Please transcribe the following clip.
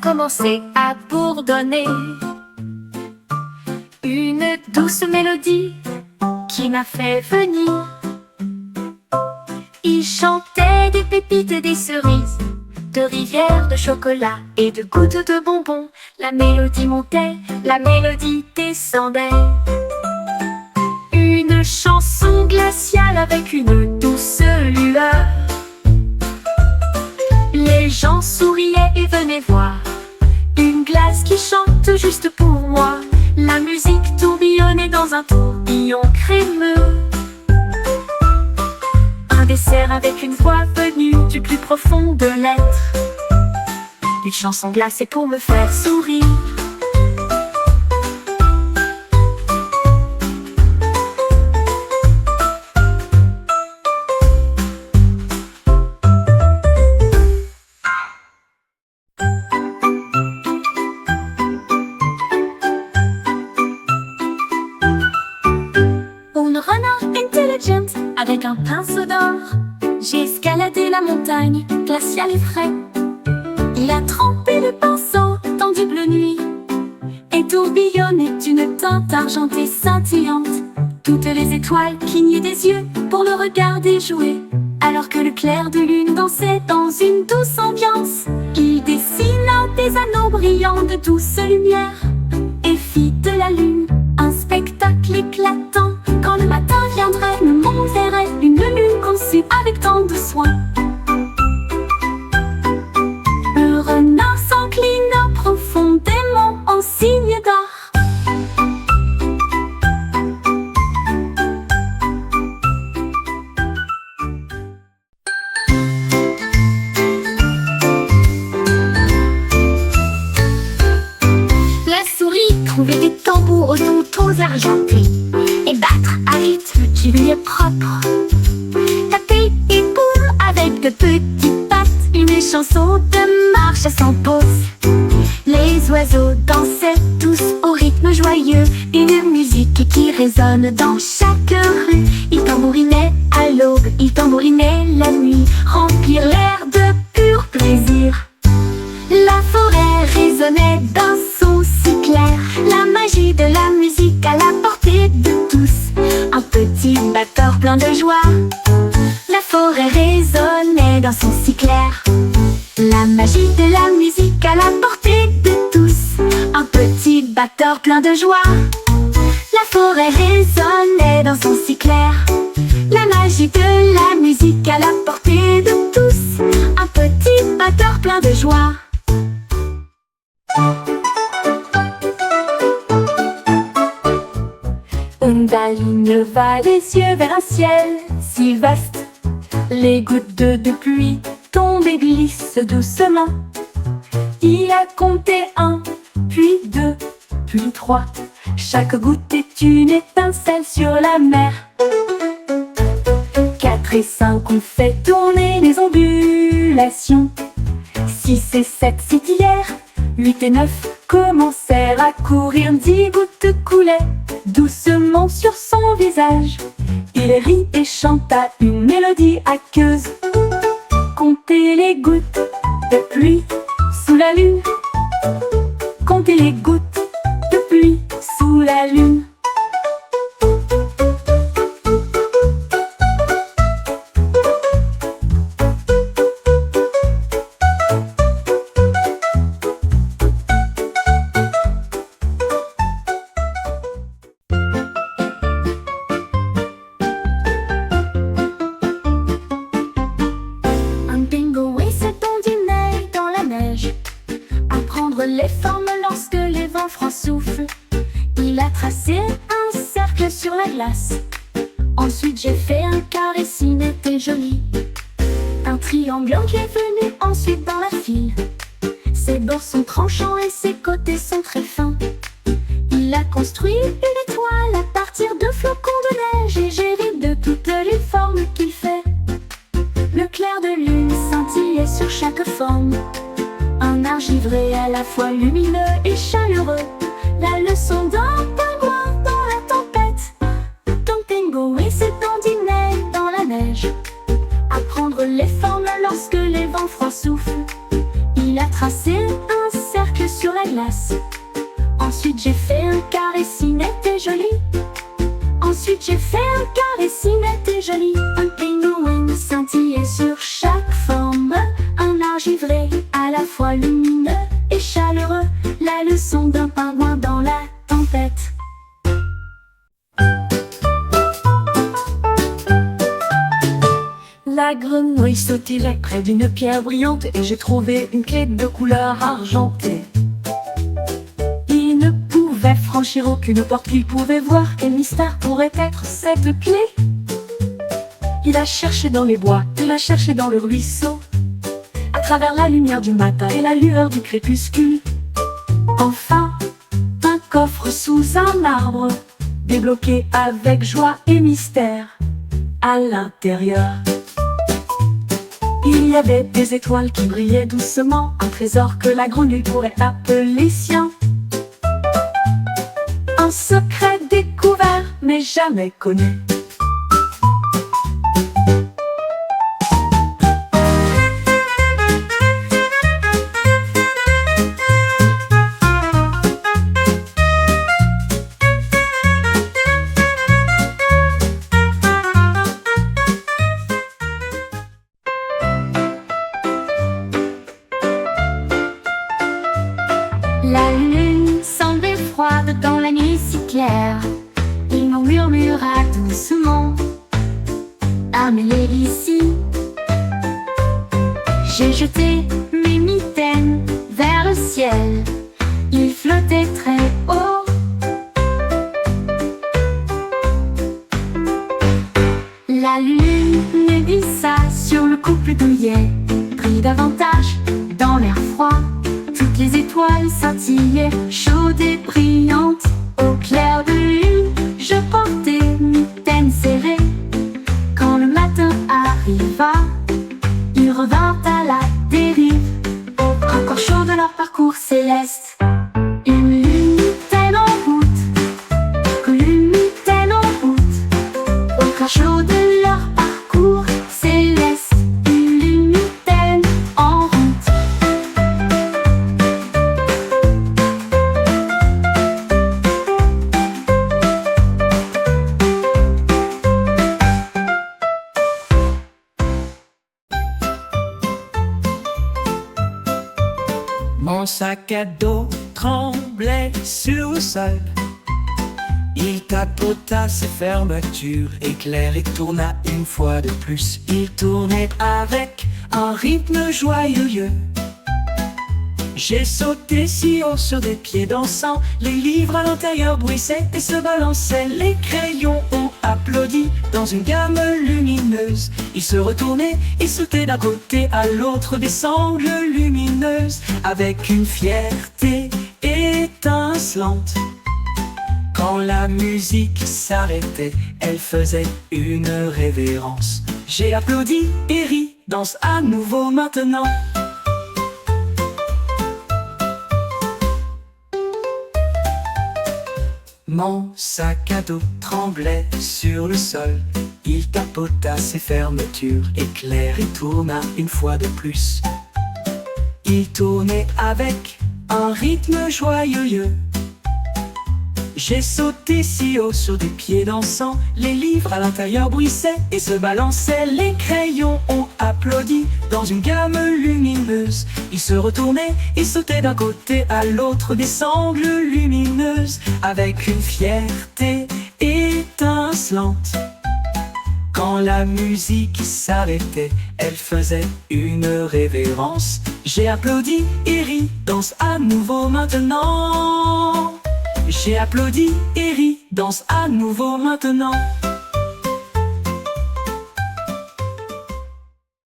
commencé à bourdonner. Une douce mélodie qui m'a fait venir. Il chantait des pépites et des cerises, de rivières de chocolat et de gouttes de bonbons. La mélodie montait, la mélodie descendait. Une chanson glaciale avec une douce lueur. Les gens souriaient et venaient voir une glace qui chante juste pour moi. La musique tourbillonnait dans un tourbillon crémeux. Un dessert avec une voix venue du plus profond de l'être. Une chanson glacée pour me faire sourire. Une renard intelligent avec un pinceau d'or. J'ai escaladé la montagne glaciale et frais. Il a trempé le pinceau dans du bleu nuit et tourbillonné d'une teinte argentée scintillante. Toutes les étoiles clignaient des yeux pour le regarder jouer. Alors que le clair de lune dansait dans une douce ambiance, il dessina des anneaux brillants de douce lumière et fit de la lune un spectacle éclatant. Quand le matin viendrait, le monde verrait une lune conçue avec tant de soin. Le renard s'inclina profondément en signe d'art. La souris trouvait des tambours aux tons argentés et battre à rythme qui lui est propre. Taper et boum avec de petites pattes, une chanson de marche sans pause. Les oiseaux dansaient tous au rythme joyeux, une musique qui résonne dans chaque rue. Ils tambourinaient à l'aube, ils tambourinaient la nuit, remplir l'air de pur plaisir. La forêt résonnait d'un son si clair, la magie de la musique à la portée de tous. Un petit batteur plein de joie, la forêt résonnait d'un son si clair, la magie de la musique à la portée de tous. Un petit batteur plein de joie, la forêt résonnait d'un son si clair, la magie de la musique à la portée de tous. Un petit batteur plein de joie. Une ligne va les yeux vers un ciel si vaste. Les gouttes de pluie tombent et glissent doucement. Il a compté 1, puis 2, puis 3. Chaque goutte est une étincelle sur la mer. 4 et 5 ont fait tourner les ondulations. 6 et 7 scintillèrent. 8 et 9 commencèrent à courir. 10 gouttes coulaient doucement sur son visage. Il rit et chanta une mélodie aqueuse. Comptez les gouttes de pluie sous la lune. Comptez les gouttes de pluie sous la lune. Les formes lorsque les vents froids soufflent. Il a tracé un cercle sur la glace. Ensuite j'ai fait un carré si net et joli. Un triangle qui est venu ensuite dans la file. Ses bords sont tranchants et ses côtés sont très fins. Il a construit une étoile à partir de flocons de neige. Et j'ai ri de toutes les formes qu'il fait. Le clair de lune scintillait sur chaque forme. Un argivré à la fois lumineux et chaleureux. La leçon d'un pingouin dans la tempête. Tom Tango et ses dandinets dans la neige. Apprendre les formes lorsque les vents froids soufflent. Il a tracé un cercle sur la glace. Ensuite j'ai fait un carré si net et joli. Ensuite j'ai fait un carré si net et joli. Un pingouin scintillait sur chaque forme. Un art givré, à la fois lumineux et chaleureux. La leçon d'un pingouin dans la tempête. La grenouille sautillait près d'une pierre brillante et j'ai trouvé une clé de couleur argentée. Il ne pouvait franchir aucune porte qu'il pouvait voir. Quel mystère pourrait être cette clé? Il a cherché dans les bois, il a cherché dans le ruisseau, à travers la lumière du matin et la lueur du crépuscule. Enfin, un coffre sous un arbre, débloqué avec joie et mystère. À l'intérieur, il y avait des étoiles qui brillaient doucement, un trésor que la grenouille pourrait appeler sien. Un secret découvert mais jamais connu. La lune semblait froide dans la nuit si claire. Il m'en murmura doucement: Amélie ici. J'ai jeté mes mitaines vers le ciel. Ils flottaient très haut. La lune me glissa sur le couple douillet, pris davantage dans l'air froid. Toutes les étoiles scintillaient, chaudes et brillantes. Au clair de lune, je portais mitaines serrées. Quand le matin arriva, ils revinrent à la dérive, encore chauds de leur parcours céleste. Une mitaine en route, une mitaine en route, encore chauds de leur parcours céleste. Une mitaine en route. Mon sac à dos tremblait sur le sol. Il tapota ses fermetures, éclair et tourna une fois de plus. Il tournait avec un rythme joyeux. J'ai sauté si haut sur des pieds dansants. Les livres à l'intérieur bruissaient et se balançaient. Les crayons ont applaudi dans une gamme lumineuse. Ils se retournaient et sautaient d'un côté à l'autre des sangles lumineuses, avec une fierté étincelante. Quand la musique s'arrêtait, elle faisait une révérence. J'ai applaudi et ri, danse à nouveau maintenant. Mon sac à dos tremblait sur le sol. Il tapota ses fermetures, éclair et tourna une fois de plus. Il tournait avec un rythme joyeux. J'ai sauté si haut sur des pieds dansants. Les livres à l'intérieur bruissaient et se balançaient. Les crayons ont applaudi dans une gamme lumineuse. Ils se retournaient et sautaient d'un côté à l'autre des sangles lumineuses, avec une fierté étincelante. Quand la musique s'arrêtait, elle faisait une révérence. J'ai applaudi et ri, danse à nouveau maintenant. J'ai applaudi et ri, danse à nouveau maintenant.